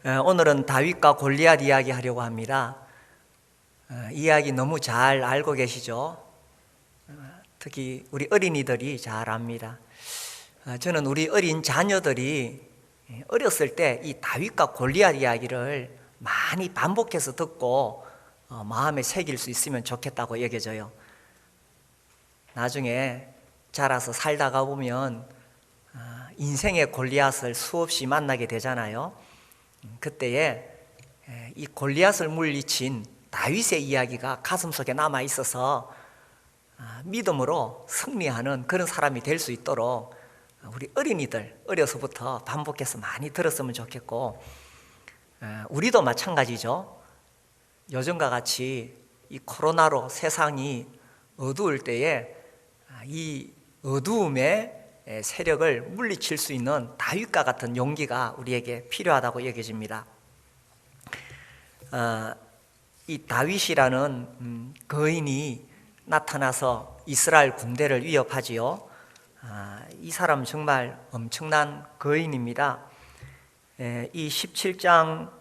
오늘은 다윗과 골리앗 이야기 하려고 합니다. 이야기 너무 잘 알고 계시죠? 특히 우리 어린이들이 잘 압니다. 저는 우리 어린 자녀들이 어렸을 때 이 다윗과 골리앗 이야기를 많이 반복해서 듣고 마음에 새길 수 있으면 좋겠다고 여겨져요. 나중에 자라서 살다가 보면 인생의 골리앗을 수없이 만나게 되잖아요. 그때에 이 골리앗을 물리친 다윗의 이야기가 가슴속에 남아 있어서 믿음으로 승리하는 그런 사람이 될 수 있도록 우리 어린이들 어려서부터 반복해서 많이 들었으면 좋겠고, 우리도 마찬가지죠. 요즘과 같이 이 코로나로 세상이 어두울 때에 이 어두움의 세력을 물리칠 수 있는 다윗과 같은 용기가 우리에게 필요하다고 여겨집니다. 이 다윗이라는 거인이 나타나서 이스라엘 군대를 위협하지요. 이 사람 정말 엄청난 거인입니다. 이 17장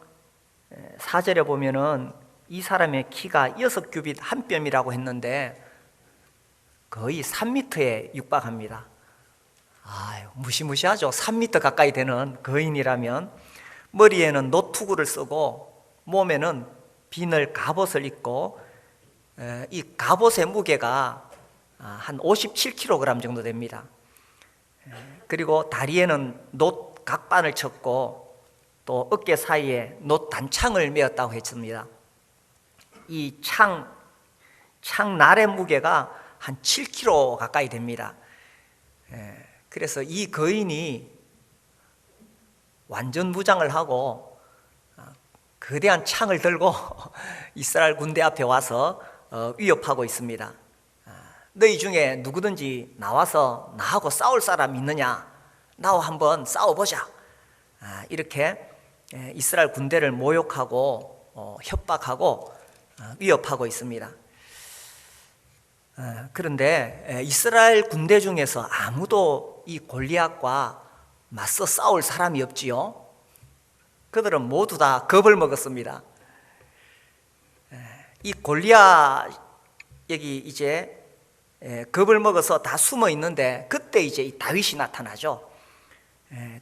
4절에 보면은 이 사람의 키가 6규빗 한 뼘이라고 했는데 거의 3m에 육박합니다. 무시무시하죠. 3m 가까이 되는 거인이라면. 머리에는 노투구를 쓰고 몸에는 비늘 갑옷을 입고, 이 갑옷의 무게가 한 57kg 정도 됩니다. 그리고 다리에는 놋 각반을 쳤고 또 어깨 사이에 놋 단창을 메었다고 했습니다. 이 창날의 무게가 한 7kg 가까이 됩니다. 그래서 이 거인이 완전 무장을 하고 거대한 창을 들고 이스라엘 군대 앞에 와서 위협하고 있습니다. 너희 중에 누구든지 나와서 나하고 싸울 사람 있느냐? 나와 한번 싸워보자. 이렇게 이스라엘 군대를 모욕하고 협박하고 위협하고 있습니다. 그런데 이스라엘 군대 중에서 아무도 이 골리앗과 맞서 싸울 사람이 없지요. 그들은 모두 다 겁을 먹었습니다. 이 골리앗 여기 이제 겁을 먹어서 다 숨어 있는데, 그때 이제 이 다윗이 나타나죠.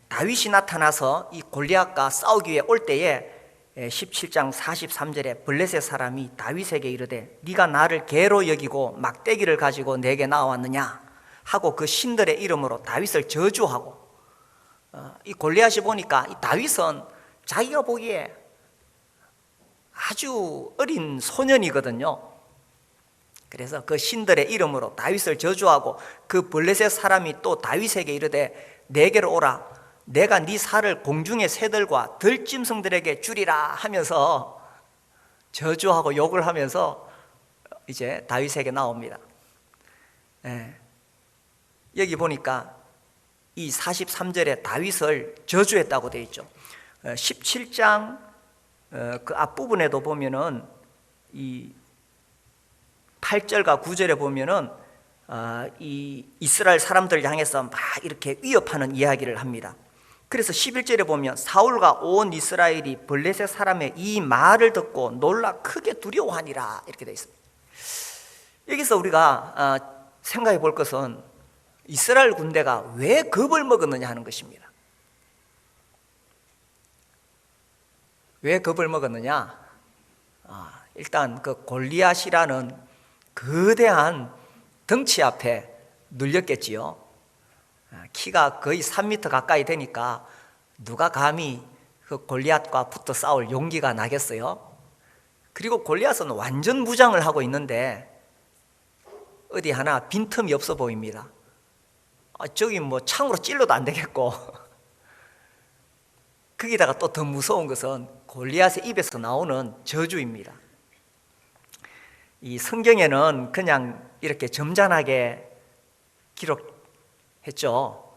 다윗이 나타나서 이 골리앗과 싸우기 위해 올 때에 17장 43절에 블레셋 사람이 다윗에게 이르되 네가 나를 개로 여기고 막대기를 가지고 내게 나왔느냐 하고 그 신들의 이름으로 다윗을 저주하고, 이 골리앗이 보니까 이 다윗은 자기가 보기에 아주 어린 소년이거든요. 그래서 그 신들의 이름으로 다윗을 저주하고, 그 블레셋 사람이 또 다윗에게 이르되 내게로 오라, 내가 네 살을 공중의 새들과 들짐승들에게 주리라 하면서 저주하고 욕을 하면서 이제 다윗에게 나옵니다. 여기 보니까 이 43절에 다윗을 저주했다고 되어 있죠. 17장 그 앞부분에도 보면은 이 8절과 9절에 보면은 이 이스라엘 사람들을 향해서 막 이렇게 위협하는 이야기를 합니다. 그래서 11절에 보면 사울과 온 이스라엘이 블레셋 사람의 이 말을 듣고 놀라 크게 두려워하니라 이렇게 되어 있습니다. 여기서 우리가 생각해 볼 것은 이스라엘 군대가 왜 겁을 먹었느냐 하는 것입니다. 왜 겁을 먹었느냐? 일단 그 골리앗이라는 거대한 덩치 앞에 눌렸겠지요. 키가 거의 3m 가까이 되니까 누가 감히 그 골리앗과 붙어 싸울 용기가 나겠어요? 그리고 골리앗은 완전 무장을 하고 있는데 어디 하나 빈틈이 없어 보입니다. 저기 뭐 창으로 찔러도 안 되겠고 거기다가 또 더 무서운 것은 골리앗의 입에서 나오는 저주입니다. 이 성경에는 그냥 이렇게 점잖하게 기록했죠.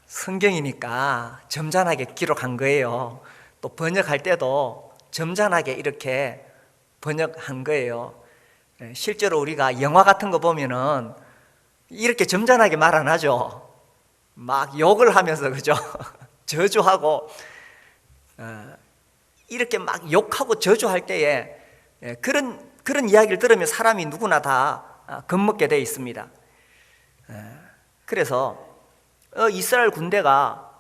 성경이니까 점잖하게 기록한 거예요. 또 번역할 때도 점잖하게 이렇게 번역한 거예요. 실제로 우리가 영화 같은 거 보면은 이렇게 점잖하게 말 안 하죠. 막 욕을 하면서, 그죠? 저주하고 이렇게 막 욕하고 저주할 때에 그런 이야기를 들으면 사람이 누구나 다 겁먹게 돼 있습니다. 그래서 이스라엘 군대가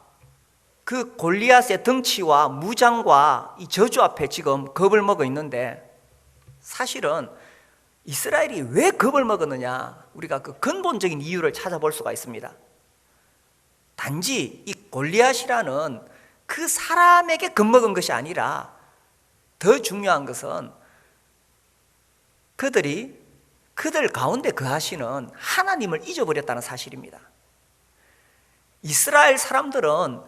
그 골리앗의 덩치와 무장과 이 저주 앞에 지금 겁을 먹어 있는데, 사실은 이스라엘이 왜 겁을 먹었느냐, 우리가 그 근본적인 이유를 찾아볼 수가 있습니다. 단지 이 골리앗이라는 그 사람에게 겁먹은 것이 아니라 더 중요한 것은 그들 가운데 거하시는 하나님을 잊어버렸다는 사실입니다. 이스라엘 사람들은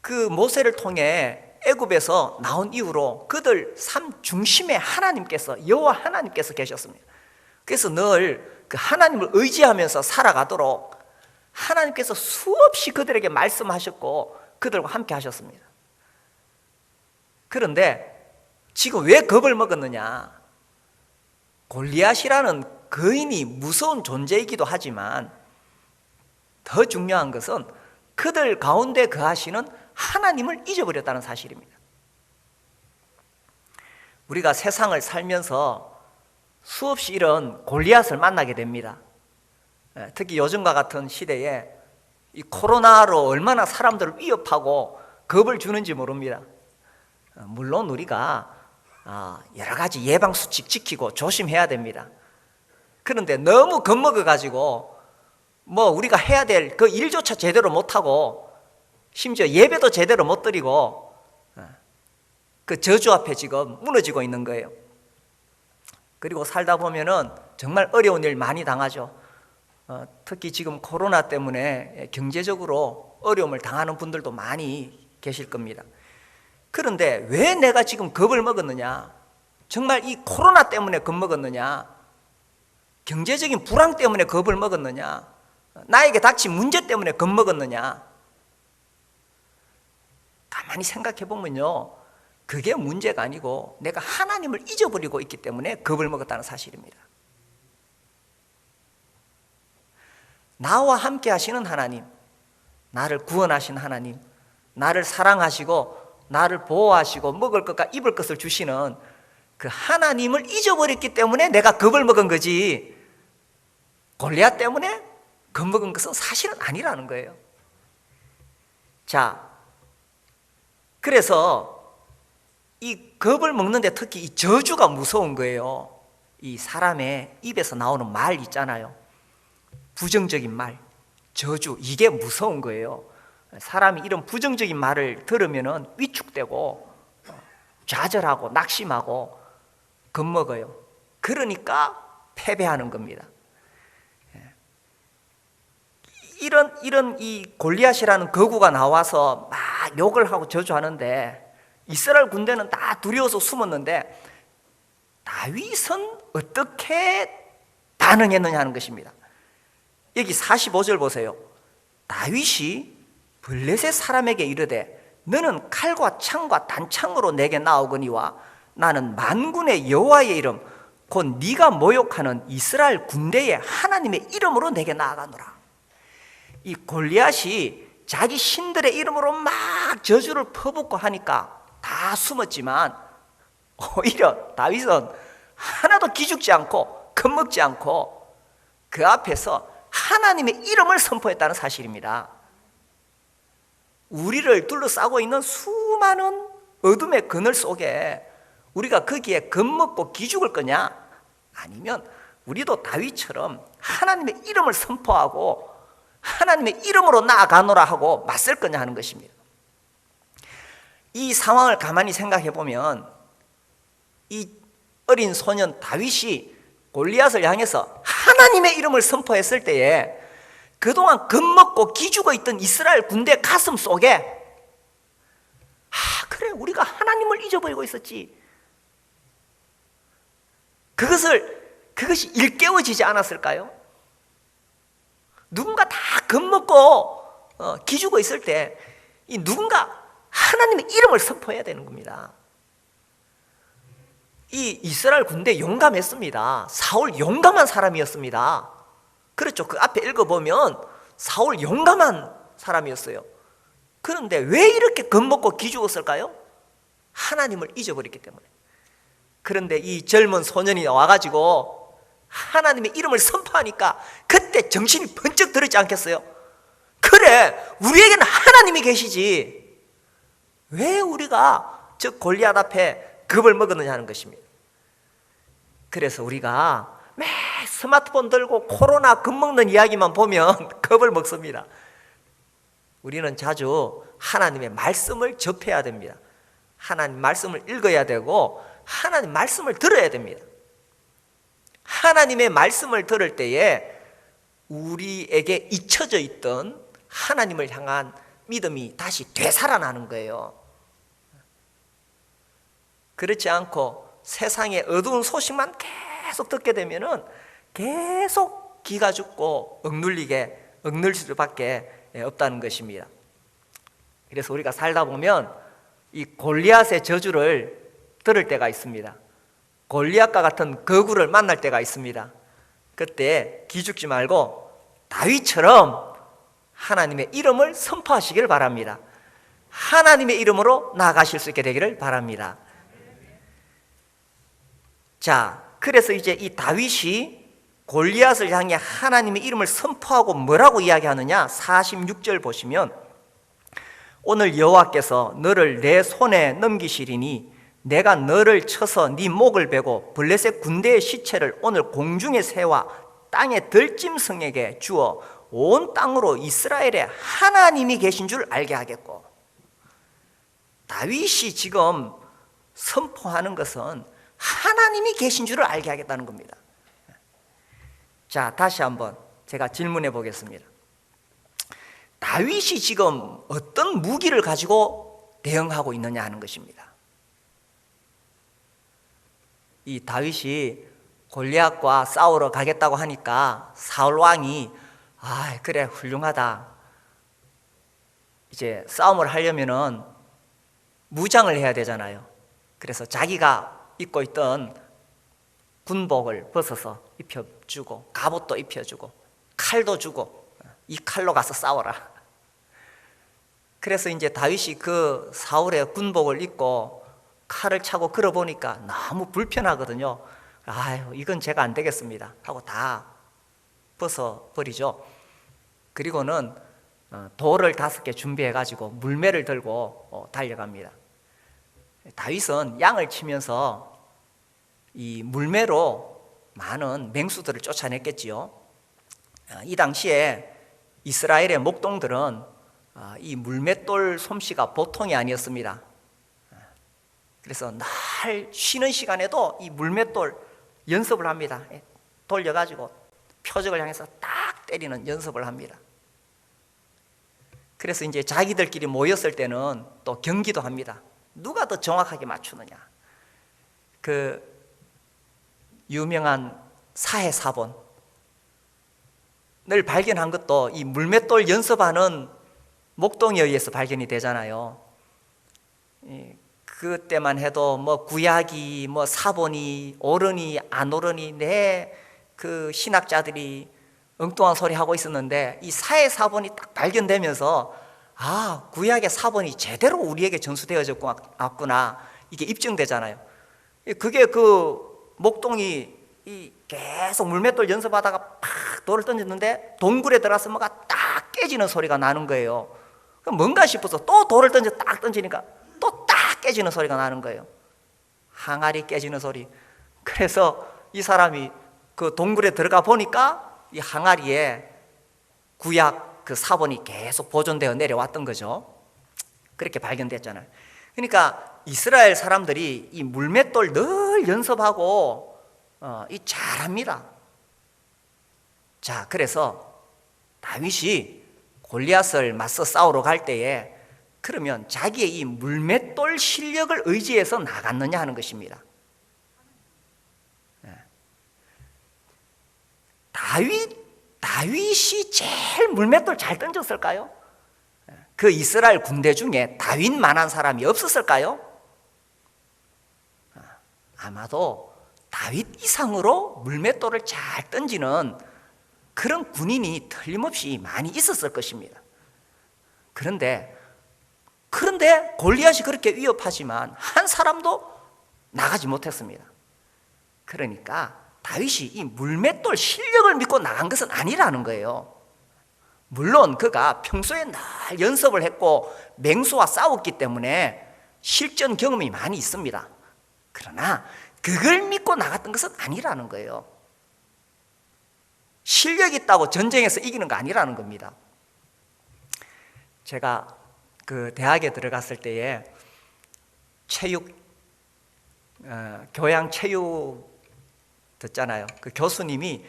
그 모세를 통해 애굽에서 나온 이후로 그들 삶 중심에 하나님께서, 여호와 하나님께서 계셨습니다. 그래서 늘 그 하나님을 의지하면서 살아가도록 하나님께서 수없이 그들에게 말씀하셨고 그들과 함께 하셨습니다. 그런데 지금 왜 겁을 먹었느냐? 골리앗이라는 거인이 무서운 존재이기도 하지만 더 중요한 것은 그들 가운데 거하시는 하나님을 잊어버렸다는 사실입니다. 우리가 세상을 살면서 수없이 이런 골리앗을 만나게 됩니다. 특히 요즘과 같은 시대에 이 코로나로 얼마나 사람들을 위협하고 겁을 주는지 모릅니다. 물론 우리가 여러 가지 예방수칙 지키고 조심해야 됩니다. 그런데 너무 겁먹어가지고 우리가 해야 될 그 일조차 제대로 못하고 심지어 예배도 제대로 못 드리고 그 저주 앞에 지금 무너지고 있는 거예요. 그리고 살다 보면은 정말 어려운 일 많이 당하죠. 특히 지금 코로나 때문에 경제적으로 어려움을 당하는 분들도 많이 계실 겁니다. 그런데 왜 내가 지금 겁을 먹었느냐? 정말 이 코로나 때문에 겁먹었느냐? 경제적인 불황 때문에 겁을 먹었느냐? 나에게 닥친 문제 때문에 겁먹었느냐? 가만히 생각해 보면요, 그게 문제가 아니고 내가 하나님을 잊어버리고 있기 때문에 겁을 먹었다는 사실입니다. 나와 함께 하시는 하나님, 나를 구원하신 하나님, 나를 사랑하시고 나를 보호하시고 먹을 것과 입을 것을 주시는 그 하나님을 잊어버렸기 때문에 내가 겁을 먹은 거지, 골리앗 때문에 겁먹은 것은 사실은 아니라는 거예요. 자, 그래서 이 겁을 먹는데 특히 이 저주가 무서운 거예요. 이 사람의 입에서 나오는 말 있잖아요. 부정적인 말, 저주, 이게 무서운 거예요. 사람이 이런 부정적인 말을 들으면 위축되고 좌절하고 낙심하고 겁먹어요. 그러니까 패배하는 겁니다. 이런 이 골리앗이라는 거구가 나와서 막 욕을 하고 저주하는데 이스라엘 군대는 다 두려워서 숨었는데 다윗은 어떻게 반응했느냐 하는 것입니다. 여기 45절 보세요. 다윗이 블레셋 사람에게 이르되 너는 칼과 창과 단창으로 내게 나오거니와 나는 만군의 여호와의 이름 곧 네가 모욕하는 이스라엘 군대의 하나님의 이름으로 내게 나아가노라. 이 골리앗이 자기 신들의 이름으로 막 저주를 퍼붓고 하니까 다 숨었지만 오히려 다윗은 하나도 기죽지 않고 겁먹지 않고 그 앞에서 하나님의 이름을 선포했다는 사실입니다. 우리를 둘러싸고 있는 수많은 어둠의 그늘 속에 우리가 거기에 겁먹고 기죽을 거냐? 아니면 우리도 다윗처럼 하나님의 이름을 선포하고 하나님의 이름으로 나아가노라 하고 맞설 거냐 하는 것입니다. 이 상황을 가만히 생각해 보면 이 어린 소년 다윗이 골리앗을 향해서 하나님의 이름을 선포했을 때에 그동안 겁먹고 기죽어 있던 이스라엘 군대 가슴 속에 그래, 우리가 하나님을 잊어버리고 있었지. 그것이 일깨워지지 않았을까요? 누군가 다 겁먹고 기죽어 있을 때 이 누군가 하나님의 이름을 선포해야 되는 겁니다. 이 이스라엘 군대 용감했습니다. 사울 용감한 사람이었습니다. 그렇죠. 그 앞에 읽어보면 사울 용감한 사람이었어요. 그런데 왜 이렇게 겁먹고 기죽었을까요? 하나님을 잊어버렸기 때문에. 그런데 이 젊은 소년이 와가지고 하나님의 이름을 선포하니까 그때 정신이 번쩍 들었지 않겠어요? 그래, 우리에게는 하나님이 계시지, 왜 우리가 저 골리앗 앞에 겁을 먹었느냐 하는 것입니다. 그래서 우리가 매 스마트폰 들고 코로나 겁먹는 이야기만 보면 겁을 먹습니다. 우리는 자주 하나님의 말씀을 접해야 됩니다. 하나님 말씀을 읽어야 되고 하나님 말씀을 들어야 됩니다. 하나님의 말씀을 들을 때에 우리에게 잊혀져 있던 하나님을 향한 믿음이 다시 되살아나는 거예요. 그렇지 않고 세상의 어두운 소식만 계속 듣게 되면은 계속 기가 죽고 억눌릴 수밖에 없다는 것입니다. 그래서 우리가 살다 보면 이 골리앗의 저주를 들을 때가 있습니다. 골리앗과 같은 거구를 만날 때가 있습니다. 그때 기죽지 말고 다윗처럼 하나님의 이름을 선포하시길 바랍니다. 하나님의 이름으로 나아가실 수 있게 되기를 바랍니다. 자, 그래서 이제 이 다윗이 골리앗을 향해 하나님의 이름을 선포하고 뭐라고 이야기하느냐? 46절 보시면, 오늘 여호와께서 너를 내 손에 넘기시리니 내가 너를 쳐서 네 목을 베고 블레셋 군대의 시체를 오늘 공중의 새와 땅의 들짐승에게 주어 온 땅으로 이스라엘에 하나님이 계신 줄 알게 하겠고. 다윗이 지금 선포하는 것은 하나님이 계신 줄을 알게 하겠다는 겁니다. 자, 다시 한번 제가 질문해 보겠습니다. 다윗이 지금 어떤 무기를 가지고 대응하고 있느냐 하는 것입니다. 이 다윗이 골리앗과 싸우러 가겠다고 하니까 사울 왕이 그래, 훌륭하다, 이제 싸움을 하려면은 무장을 해야 되잖아요. 그래서 자기가 입고 있던 군복을 벗어서 입혀주고 갑옷도 입혀주고 칼도 주고, 이 칼로 가서 싸워라. 그래서 이제 다윗이 그 사울의 군복을 입고 칼을 차고 걸어보니까 너무 불편하거든요. 이건 제가 안 되겠습니다 하고 다 벗어버리죠. 그리고는 돌을 5개 준비해가지고 물매를 들고 달려갑니다. 다윗은 양을 치면서 이 물매로 많은 맹수들을 쫓아냈겠지요. 이 당시에 이스라엘의 목동들은 이 물맷돌 솜씨가 보통이 아니었습니다. 그래서 날 쉬는 시간에도 이 물맷돌 연습을 합니다. 돌려가지고 표적을 향해서 딱 때리는 연습을 합니다. 그래서 이제 자기들끼리 모였을 때는 또 경기도 합니다. 누가 더 정확하게 맞추느냐. 그 유명한 사해사본을 발견한 것도 이 물맷돌 연습하는 목동에 의해서 발견이 되잖아요. 그때만 해도 뭐 구약이 뭐 사본이 옳으니 안 옳으니 그 신학자들이 엉뚱한 소리 하고 있었는데, 이 사해사본이 딱 발견되면서 구약의 사본이 제대로 우리에게 전수되어졌구나, 이게 입증되잖아요. 그게 그 목동이 계속 물맷돌 연습하다가 팍 돌을 던졌는데 동굴에 들어가서 뭐가 딱 깨지는 소리가 나는 거예요. 그럼 뭔가 싶어서 또 돌을 딱 던지니까 또 딱 깨지는 소리가 나는 거예요. 항아리 깨지는 소리. 그래서 이 사람이 그 동굴에 들어가 보니까 이 항아리에 구약 그 사본이 계속 보존되어 내려왔던 거죠. 그렇게 발견됐잖아요. 그러니까 이스라엘 사람들이 이 물맷돌 늘 연습하고 잘합니다. 자, 그래서 다윗이 골리앗을 맞서 싸우러 갈 때에 그러면 자기의 이 물맷돌 실력을 의지해서 나갔느냐 하는 것입니다. 다윗이 제일 물맷돌 잘 던졌을까요? 그 이스라엘 군대 중에 다윗만한 사람이 없었을까요? 아마도 다윗 이상으로 물맷돌을 잘 던지는 그런 군인이 틀림없이 많이 있었을 것입니다. 그런데 그런데 골리앗이 그렇게 위협하지만 한 사람도 나가지 못했습니다. 그러니까 다윗이 이 물맷돌 실력을 믿고 나간 것은 아니라는 거예요. 물론 그가 평소에 날 연습을 했고 맹수와 싸웠기 때문에 실전 경험이 많이 있습니다. 그러나 그걸 믿고 나갔던 것은 아니라는 거예요. 실력 있다고 전쟁에서 이기는 거 아니라는 겁니다. 제가 그 대학에 들어갔을 때에 교양 체육 듣잖아요. 그 교수님이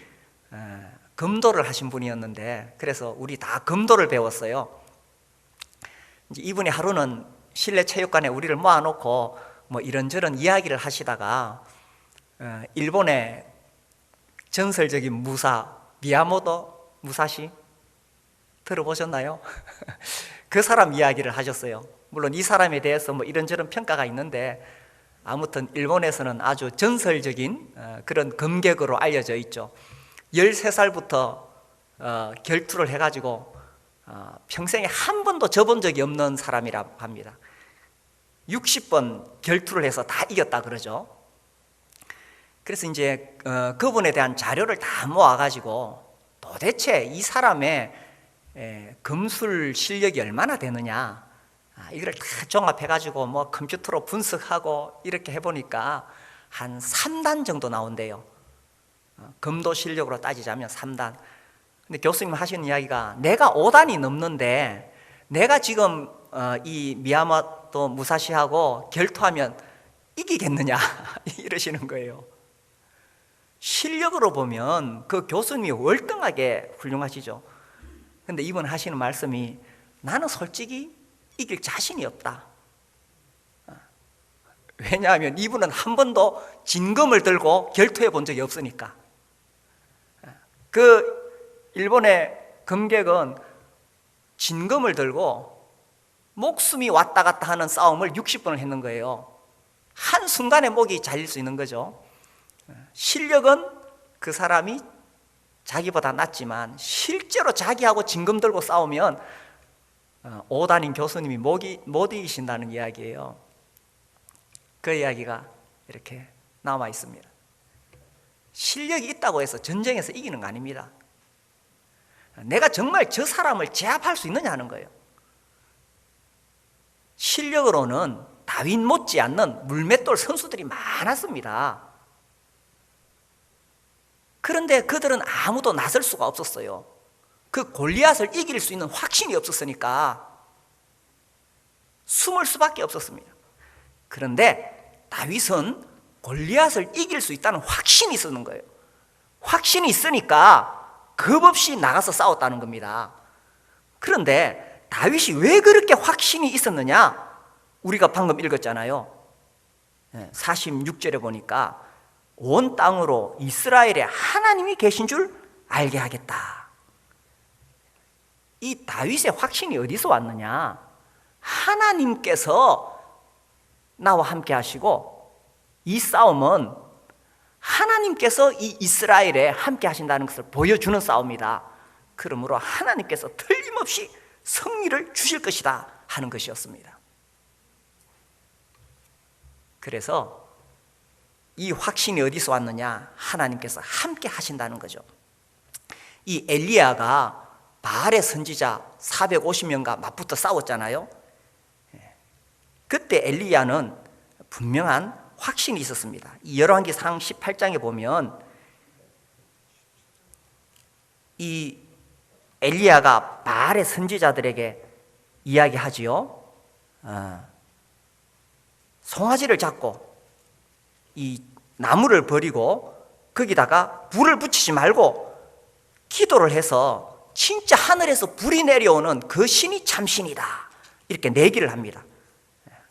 검도를 하신 분이었는데, 그래서 우리 다 검도를 배웠어요. 이제 이분이 하루는 실내 체육관에 우리를 모아놓고 뭐 이런저런 이야기를 하시다가 일본의 전설적인 무사 미야모토 무사시 들어보셨나요? 그 사람 이야기를 하셨어요. 물론 이 사람에 대해서 뭐 이런저런 평가가 있는데, 아무튼 일본에서는 아주 전설적인 그런 검객으로 알려져 있죠. 13살부터 결투를 해가지고 평생에 한 번도 져본 적이 없는 사람이라고 합니다. 60번 결투를 해서 다 이겼다 그러죠. 그래서 이제 그분에 대한 자료를 다 모아가지고 도대체 이 사람의 검술 실력이 얼마나 되느냐, 이걸 다 종합해가지고 뭐 컴퓨터로 분석하고 이렇게 해보니까 한 3단 정도 나온대요. 검도 실력으로 따지자면 3단. 근데 교수님 하시는 이야기가, 내가 5단이 넘는데 내가 지금 이 미야모토 무사시하고 결투하면 이기겠느냐 이러시는 거예요. 실력으로 보면 그 교수님이 월등하게 훌륭하시죠. 근데 이분 하시는 말씀이, 나는 솔직히 이길 자신이 없다. 왜냐하면 이분은 한 번도 진검을 들고 결투해 본 적이 없으니까. 그 일본의 검객은 진검을 들고 목숨이 왔다 갔다 하는 싸움을 60번을 했는 거예요. 한순간에 목이 잘릴 수 있는 거죠. 실력은 그 사람이 자기보다 낫지만 실제로 자기하고 진검 들고 싸우면 5단인 교수님이 못 이기신다는 이야기예요. 그 이야기가 이렇게 남아 있습니다. 실력이 있다고 해서 전쟁에서 이기는 거 아닙니다. 내가 정말 저 사람을 제압할 수 있느냐 하는 거예요. 실력으로는 다윗 못지않는 물맷돌 선수들이 많았습니다. 그런데 그들은 아무도 나설 수가 없었어요. 그 골리앗을 이길 수 있는 확신이 없었으니까 숨을 수밖에 없었습니다. 그런데 다윗은 골리앗을 이길 수 있다는 확신이 있었는 거예요. 확신이 있으니까 겁 없이 나가서 싸웠다는 겁니다. 그런데 다윗이 왜 그렇게 확신이 있었느냐? 우리가 방금 읽었잖아요. 46절에 보니까 온 땅으로 이스라엘에 하나님이 계신 줄 알게 하겠다. 이 다윗의 확신이 어디서 왔느냐? 하나님께서 나와 함께 하시고, 이 싸움은 하나님께서 이 이스라엘에 함께 하신다는 것을 보여주는 싸움이다. 그러므로 하나님께서 틀림없이 승리를 주실 것이다 하는 것이었습니다. 그래서 이 확신이 어디서 왔느냐? 하나님께서 함께 하신다는 거죠. 이 엘리야가 바알의 선지자 450명과 맞붙어 싸웠잖아요. 그때 엘리야는 분명한 확신이 있었습니다. 이 열왕기상 18장에 보면 이 엘리야가 바알의 선지자들에게 이야기하지요. 송아지를 잡고 이 나무를 버리고 거기다가 불을 붙이지 말고 기도를 해서 진짜 하늘에서 불이 내려오는 그 신이 참신이다, 이렇게 내기를 합니다.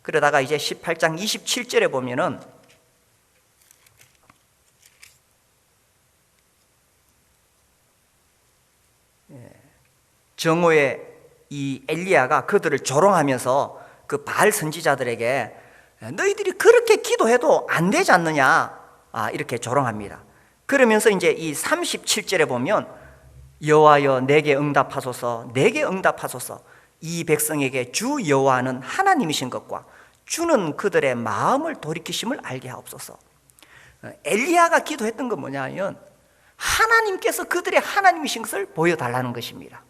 그러다가 이제 18장 27절에 보면은 정오에 이 엘리야가 그들을 조롱하면서 그 바알 선지자들에게 너희들이 그렇게 기도해도 안 되지 않느냐, 이렇게 조롱합니다. 그러면서 이제 이 37절에 보면 여호와여 내게 응답하소서, 내게 응답하소서, 이 백성에게 주 여호와는 하나님이신 것과 주는 그들의 마음을 돌이키심을 알게 하옵소서. 엘리야가 기도했던 건 뭐냐면 하나님께서 그들의 하나님이신 것을 보여달라는 것입니다.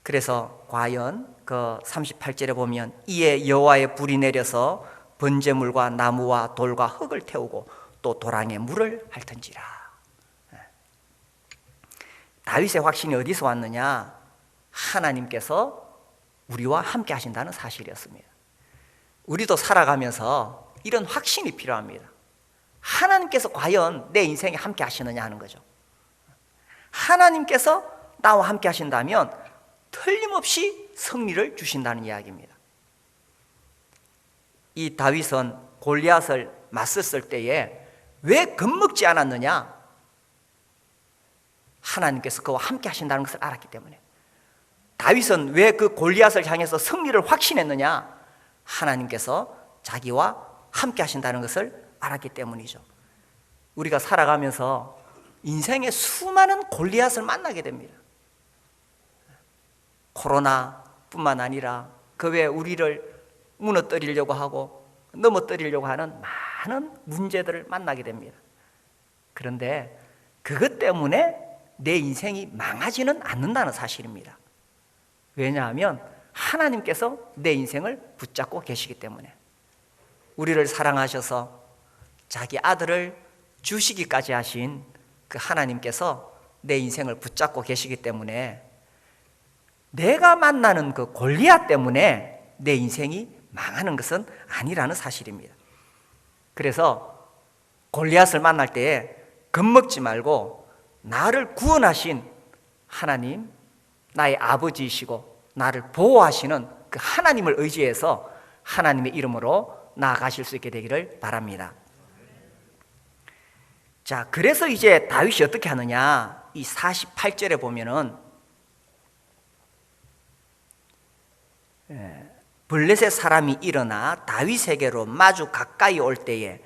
그래서 과연 그 38절에 보면 이에 여호와의 불이 내려서 번제물과 나무와 돌과 흙을 태우고 또 도랑에 물을 핥은지라. 다윗의 확신이 어디서 왔느냐? 하나님께서 우리와 함께 하신다는 사실이었습니다. 우리도 살아가면서 이런 확신이 필요합니다. 하나님께서 과연 내 인생에 함께 하시느냐 하는 거죠. 하나님께서 나와 함께 하신다면 틀림없이 승리를 주신다는 이야기입니다. 이 다윗은 골리앗을 맞섰을 때에 왜 겁먹지 않았느냐? 하나님께서 그와 함께 하신다는 것을 알았기 때문에. 다윗은 왜 그 골리앗을 향해서 승리를 확신했느냐? 하나님께서 자기와 함께 하신다는 것을 알았기 때문이죠. 우리가 살아가면서 인생의 수많은 골리앗을 만나게 됩니다. 코로나뿐만 아니라 그 외에 우리를 무너뜨리려고 하고 넘어뜨리려고 하는 많은 문제들을 만나게 됩니다. 그런데 그것 때문에 내 인생이 망하지는 않는다는 사실입니다. 왜냐하면 하나님께서 내 인생을 붙잡고 계시기 때문에. 우리를 사랑하셔서 자기 아들을 주시기까지 하신 그 하나님께서 내 인생을 붙잡고 계시기 때문에 내가 만나는 그 골리앗 때문에 내 인생이 망하는 것은 아니라는 사실입니다. 그래서 골리앗을 만날 때에 겁먹지 말고 나를 구원하신 하나님, 나의 아버지이시고 나를 보호하시는 그 하나님을 의지해서 하나님의 이름으로 나아가실 수 있게 되기를 바랍니다. 자, 그래서 이제 다윗이 어떻게 하느냐? 이 48절에 보면은 블레셋 사람이 일어나 다윗에게로 마주 가까이 올 때에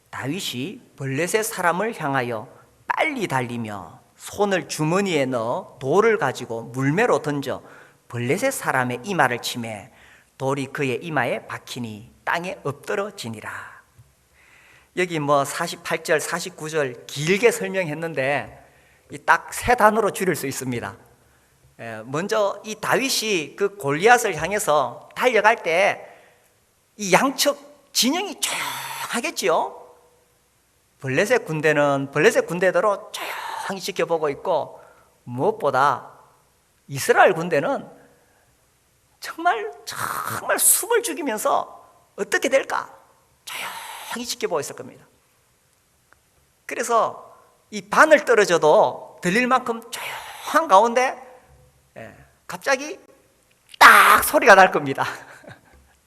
다윗이 블레셋 사람을 향하여 빨리 달리며 손을 주머니에 넣어 돌을 가지고 물매로 던져 블레셋 사람의 이마를 치매 돌이 그의 이마에 박히니 땅에 엎드러지니라. 여기 48절, 49절 길게 설명했는데 딱 세 단어로 줄일 수 있습니다. 먼저 이 다윗이 그 골리앗을 향해서 달려갈 때 이 양측 진영이 조용하겠지요. 블레셋 군대는 블레셋 군대대로 조용히 지켜보고 있고, 무엇보다 이스라엘 군대는 정말 숨을 죽이면서 어떻게 될까 조용히 지켜보고 있을 겁니다. 그래서 이 바늘 떨어져도 들릴 만큼 조용한 가운데 갑자기 딱 소리가 날 겁니다.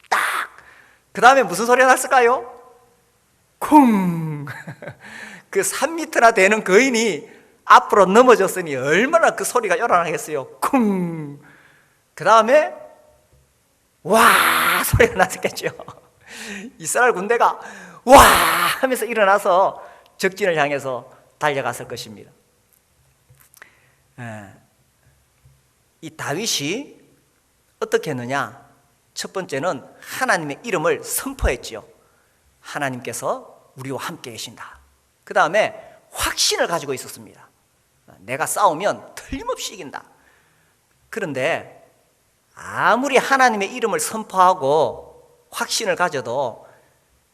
딱. 그 다음에 무슨 소리가 났을까요? 쿵. 그 3m나 되는 거인이 앞으로 넘어졌으니 얼마나 그 소리가 요란하겠어요. 쿵. 그 다음에 와 소리가 났겠죠. 이스라엘 군대가 와 하면서 일어나서 적진을 향해서 달려갔을 것입니다. 이 다윗이 어떻게 했느냐? 첫 번째는 하나님의 이름을 선포했지요. 하나님께서 우리와 함께 계신다. 그 다음에 확신을 가지고 있었습니다. 내가 싸우면 틀림없이 이긴다. 그런데 아무리 하나님의 이름을 선포하고 확신을 가져도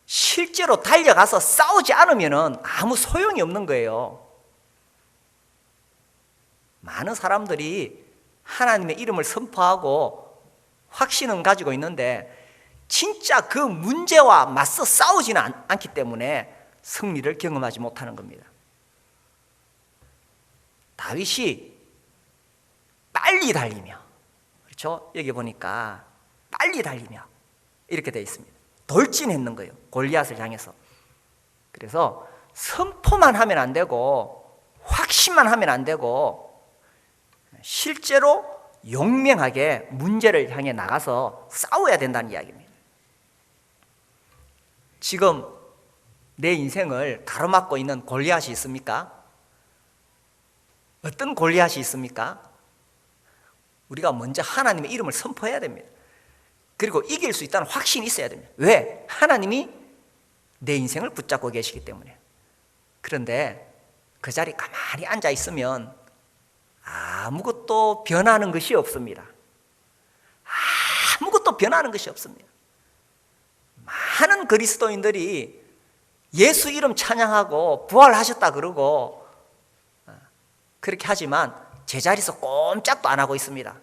실제로 달려가서 싸우지 않으면 아무 소용이 없는 거예요. 많은 사람들이 하나님의 이름을 선포하고 확신은 가지고 있는데 진짜 그 문제와 맞서 싸우지는 않기 때문에 승리를 경험하지 못하는 겁니다. 다윗이 빨리 달리며, 그렇죠? 여기 보니까 빨리 달리며 이렇게 되어 있습니다. 돌진했는 거예요, 골리앗을 향해서. 그래서 선포만 하면 안 되고 확신만 하면 안 되고 실제로 용맹하게 문제를 향해 나가서 싸워야 된다는 이야기입니다. 지금 내 인생을 가로막고 있는 골리앗이 있습니까? 어떤 골리앗이 있습니까? 우리가 먼저 하나님의 이름을 선포해야 됩니다. 그리고 이길 수 있다는 확신이 있어야 됩니다. 왜? 하나님이 내 인생을 붙잡고 계시기 때문에. 그런데 그 자리에 가만히 앉아 있으면 아무것도 변하는 것이 없습니다. 아무것도 변하는 것이 없습니다. 많은 그리스도인들이 예수 이름 찬양하고 부활하셨다 그러고 그렇게 하지만 제자리에서 꼼짝도 안 하고 있습니다.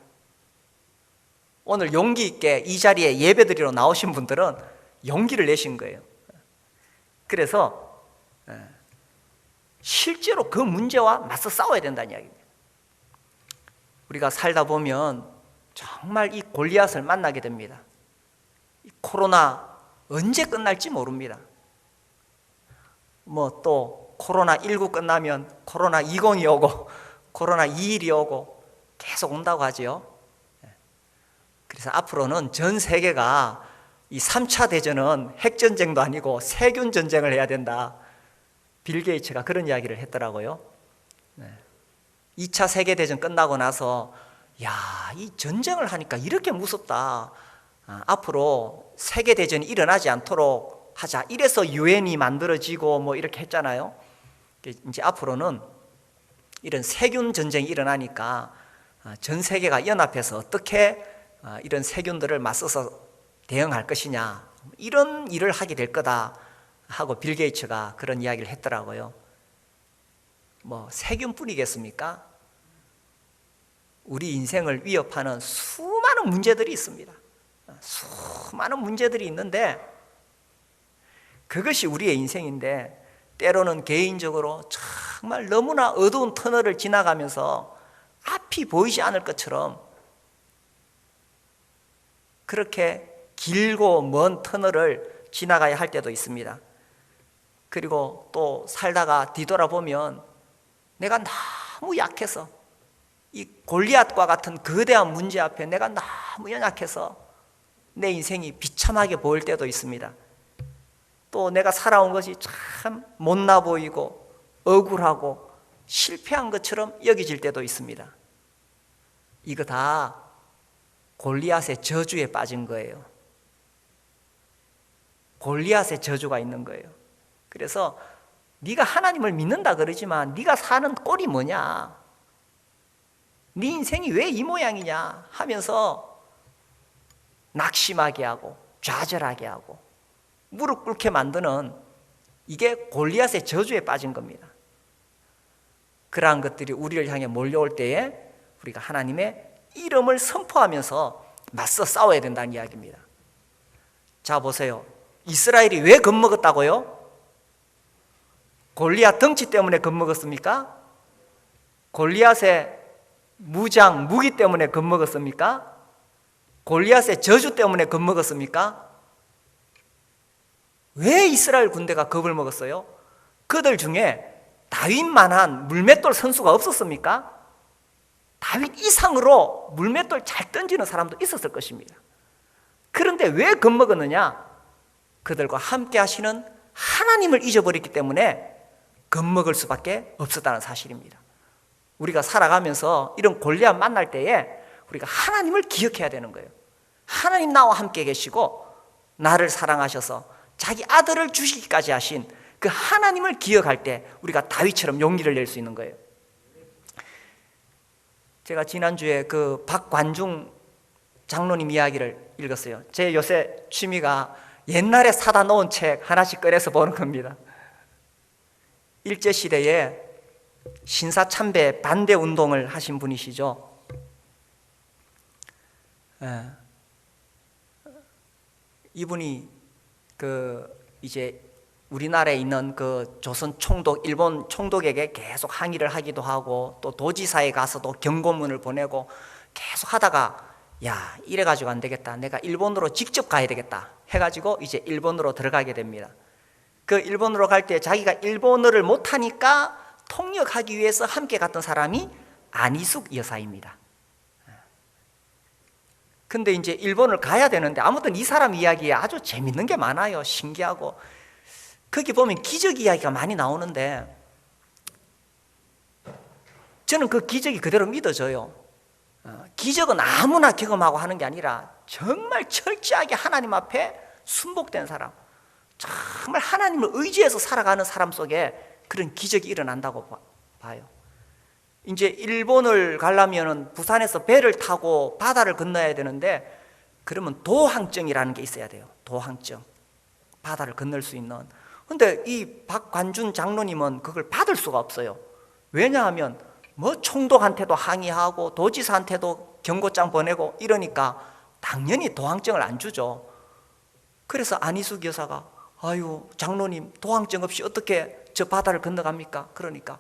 오늘 용기 있게 이 자리에 예배드리러 나오신 분들은 용기를 내신 거예요. 그래서 실제로 그 문제와 맞서 싸워야 된다는 이야기입니다. 우리가 살다 보면 정말 이 골리앗을 만나게 됩니다. 이 코로나 언제 끝날지 모릅니다. 뭐 또 코로나19 끝나면 코로나20이 오고 코로나21이 오고 계속 온다고 하지요. 그래서 앞으로는 전 세계가 이 3차 대전은 핵전쟁도 아니고 세균 전쟁을 해야 된다. 빌 게이츠가 그런 이야기를 했더라고요. 2차 세계대전 끝나고 나서 이 전쟁을 하니까 이렇게 무섭다. 앞으로 세계대전이 일어나지 않도록 하자. 이래서 유엔이 만들어지고 뭐 이렇게 했잖아요. 이제 앞으로는 이런 세균 전쟁이 일어나니까 전 세계가 연합해서 어떻게 이런 세균들을 맞서서 대응할 것이냐, 이런 일을 하게 될 거다 하고 빌 게이츠가 그런 이야기를 했더라고요. 뭐 세균뿐이겠습니까? 우리 인생을 위협하는 수많은 문제들이 있습니다. 수많은 문제들이 있는데 그것이 우리의 인생인데 때로는 개인적으로 정말 너무나 어두운 터널을 지나가면서 앞이 보이지 않을 것처럼 그렇게 길고 먼 터널을 지나가야 할 때도 있습니다. 그리고 또 살다가 뒤돌아보면 내가 너무 약해서 이 골리앗과 같은 거대한 문제 앞에 내가 너무 연약해서 내 인생이 비참하게 보일 때도 있습니다. 또 내가 살아온 것이 참 못나 보이고 억울하고 실패한 것처럼 여겨질 때도 있습니다. 이거 다 골리앗의 저주에 빠진 거예요. 골리앗의 저주가 있는 거예요. 그래서 네가 하나님을 믿는다 그러지만 네가 사는 꼴이 뭐냐, 네 인생이 왜 이 모양이냐 하면서 낙심하게 하고 좌절하게 하고 무릎 꿇게 만드는, 이게 골리앗의 저주에 빠진 겁니다. 그러한 것들이 우리를 향해 몰려올 때에 우리가 하나님의 이름을 선포하면서 맞서 싸워야 된다는 이야기입니다. 자 보세요. 이스라엘이 왜 겁먹었다고요? 골리앗 덩치 때문에 겁먹었습니까? 골리앗의 무장, 무기 때문에 겁먹었습니까? 골리앗의 저주 때문에 겁먹었습니까? 왜 이스라엘 군대가 겁을 먹었어요? 그들 중에 다윗만한 물맷돌 선수가 없었습니까? 다윗 이상으로 물맷돌 잘 던지는 사람도 있었을 것입니다. 그런데 왜 겁먹었느냐? 그들과 함께 하시는 하나님을 잊어버렸기 때문에 겁먹을 수밖에 없었다는 사실입니다. 우리가 살아가면서 이런 골리앗 만날 때에 우리가 하나님을 기억해야 되는 거예요. 하나님 나와 함께 계시고 나를 사랑하셔서 자기 아들을 주시기까지 하신 그 하나님을 기억할 때 우리가 다윗처럼 용기를 낼 수 있는 거예요. 제가 지난주에 그 박관중 장로님 이야기를 읽었어요. 제 요새 취미가 옛날에 사다 놓은 책 하나씩 꺼내서 보는 겁니다. 일제시대에 신사참배 반대 운동을 하신 분이시죠. 이분이 이제 우리나라에 있는 그 조선 총독, 일본 총독에게 계속 항의를 하기도 하고 또 도지사에 가서도 경고문을 보내고 계속 하다가 이래가지고 안 되겠다, 내가 일본으로 직접 가야 되겠다 해가지고 이제 일본으로 들어가게 됩니다. 그 일본으로 갈 때 자기가 일본어를 못하니까 통역하기 위해서 함께 갔던 사람이 안희숙 여사입니다. 근데 이제 일본을 가야 되는데 아무튼 이 사람 이야기에 아주 재밌는 게 많아요. 신기하고. 거기 보면 기적 이야기가 많이 나오는데 저는 그 기적이 그대로 믿어져요. 기적은 아무나 경험하고 하는 게 아니라 정말 철저하게 하나님 앞에 순복된 사람, 정말 하나님을 의지해서 살아가는 사람 속에 그런 기적이 일어난다고 봐요. 이제 일본을 가려면 부산에서 배를 타고 바다를 건너야 되는데, 그러면 도항증이라는 게 있어야 돼요. 도항증, 바다를 건널 수 있는. 근데 이 박관준 장로님은 그걸 받을 수가 없어요. 왜냐하면 뭐 총독한테도 항의하고 도지사한테도 경고장 보내고 이러니까 당연히 도항증을 안 주죠. 그래서 안희숙 여사가 아유 장로님 도항증 없이 어떻게 저 바다를 건너갑니까? 그러니까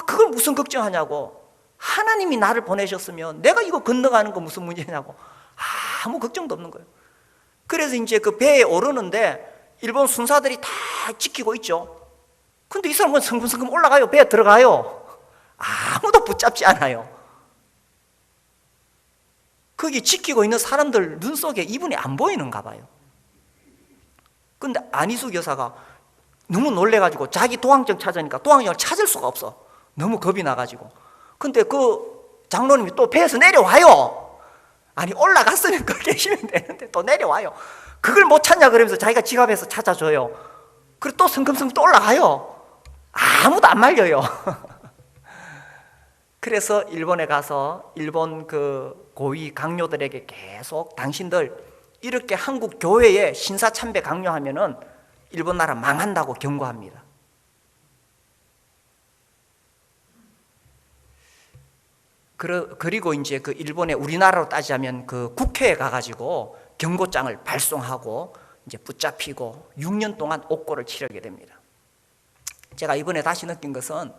그걸 무슨 걱정하냐고, 하나님이 나를 보내셨으면 내가 이거 건너가는 거 무슨 문제냐고, 아무 걱정도 없는 거예요. 그래서 이제 그 배에 오르는데 일본 순사들이 다 지키고 있죠. 근데 이 사람은 성금성금 올라가요. 배에 들어가요. 아무도 붙잡지 않아요. 거기 지키고 있는 사람들 눈 속에 이분이 안 보이는가 봐요. 근데 안희숙 여사가 너무 놀래가지고 자기 도항증 찾으니까 도항증을 찾을 수가 없어. 너무 겁이 나가지고. 근데 그 장로님이 또 배에서 내려와요. 아니 올라갔으면 거기 계시면 되는데 또 내려와요. 그걸 못 찾냐 그러면서 자기가 지갑에서 찾아줘요. 그리고 또 성금성금 또 올라가요. 아무도 안 말려요. 그래서 일본에 가서 일본 그 고위 강요들에게 계속 당신들 이렇게 한국 교회에 신사참배 강요하면은 일본 나라 망한다고 경고합니다. 그리고 이제 그 일본에 우리나라로 따지자면 그 국회에 가가지고 경고장을 발송하고 이제 붙잡히고 6년 동안 옥고를 치르게 됩니다. 제가 이번에 다시 느낀 것은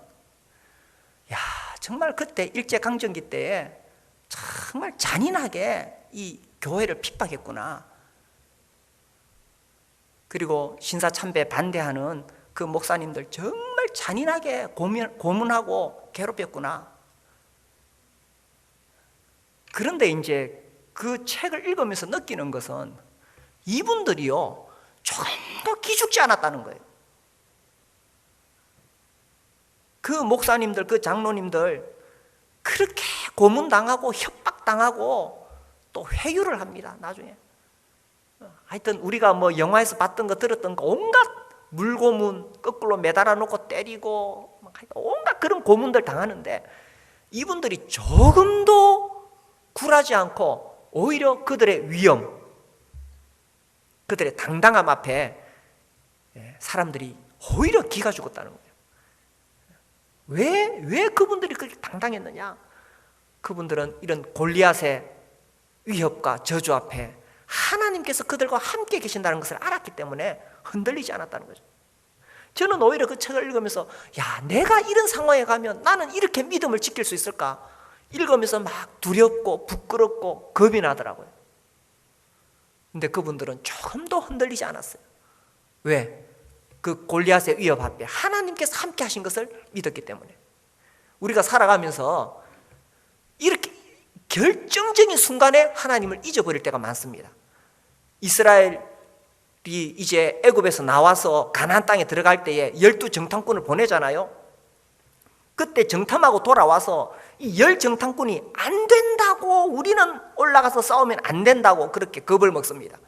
정말 그때 일제강점기 때에 정말 잔인하게 이 교회를 핍박했구나. 그리고 신사참배 반대하는 그 목사님들 정말 잔인하게 고문하고 괴롭혔구나. 그런데 이제 그 책을 읽으면서 느끼는 것은 이분들이요 조금도 기죽지 않았다는 거예요. 그 목사님들, 그 장로님들 그렇게 고문당하고 협박당하고 또 회유를 합니다. 나중에 하여튼 우리가 뭐 영화에서 봤던 거 들었던 거 온갖 물고문 거꾸로 매달아 놓고 때리고 온갖 그런 고문들 당하는데 이분들이 조금도 굴하지 않고 오히려 그들의 위엄, 그들의 당당함 앞에 사람들이 오히려 기가 죽었다는 거예요. 왜 그분들이 그렇게 당당했느냐? 그분들은 이런 골리앗의 위협과 저주 앞에 하나님께서 그들과 함께 계신다는 것을 알았기 때문에 흔들리지 않았다는 거죠. 저는 오히려 그 책을 읽으면서 내가 이런 상황에 가면 나는 이렇게 믿음을 지킬 수 있을까? 읽으면서 막 두렵고 부끄럽고 겁이 나더라고요. 근데 그분들은 조금도 흔들리지 않았어요. 왜? 그 골리앗의 위협 앞에 하나님께서 함께 하신 것을 믿었기 때문에. 우리가 살아가면서 이렇게 결정적인 순간에 하나님을 잊어버릴 때가 많습니다. 이스라엘이 이제 애굽에서 나와서 가나안 땅에 들어갈 때에 12정탐꾼을 보내잖아요. 그때 정탐하고 돌아와서 이 10정탐꾼이 안 된다고, 우리는 올라가서 싸우면 안 된다고 그렇게 겁을 먹습니다.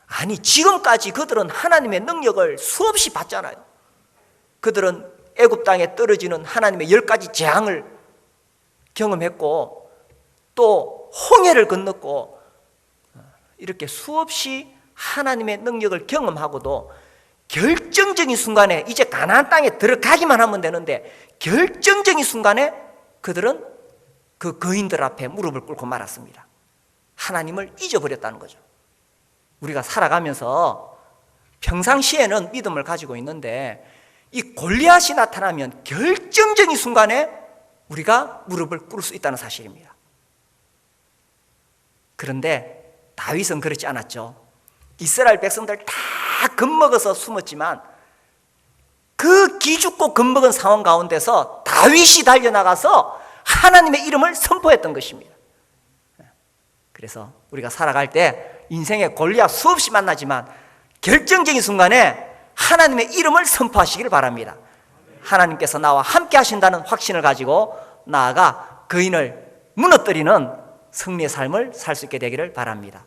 아니 지금까지 그들은 하나님의 능력을 수없이 봤잖아요. 그들은 애굽 땅에 떨어지는 하나님의 10가지 재앙을 경험했고 또 홍해를 건넜고 이렇게 수없이 하나님의 능력을 경험하고도 결정적인 순간에 이제 가나안 땅에 들어가기만 하면 되는데 결정적인 순간에 그들은 그 거인들 앞에 무릎을 꿇고 말았습니다. 하나님을 잊어버렸다는 거죠. 우리가 살아가면서 평상시에는 믿음을 가지고 있는데 이 골리앗이 나타나면 결정적인 순간에 우리가 무릎을 꿇을 수 있다는 사실입니다. 그런데 다윗은 그렇지 않았죠. 이스라엘 백성들 다 겁먹어서 숨었지만 그 기죽고 겁먹은 상황 가운데서 다윗이 달려나가서 하나님의 이름을 선포했던 것입니다. 그래서 우리가 살아갈 때 인생의 골리앗 수없이 만나지만 결정적인 순간에 하나님의 이름을 선포하시길 바랍니다. 하나님께서 나와 함께 하신다는 확신을 가지고 나아가 거인을 무너뜨리는 승리의 삶을 살 수 있게 되기를 바랍니다.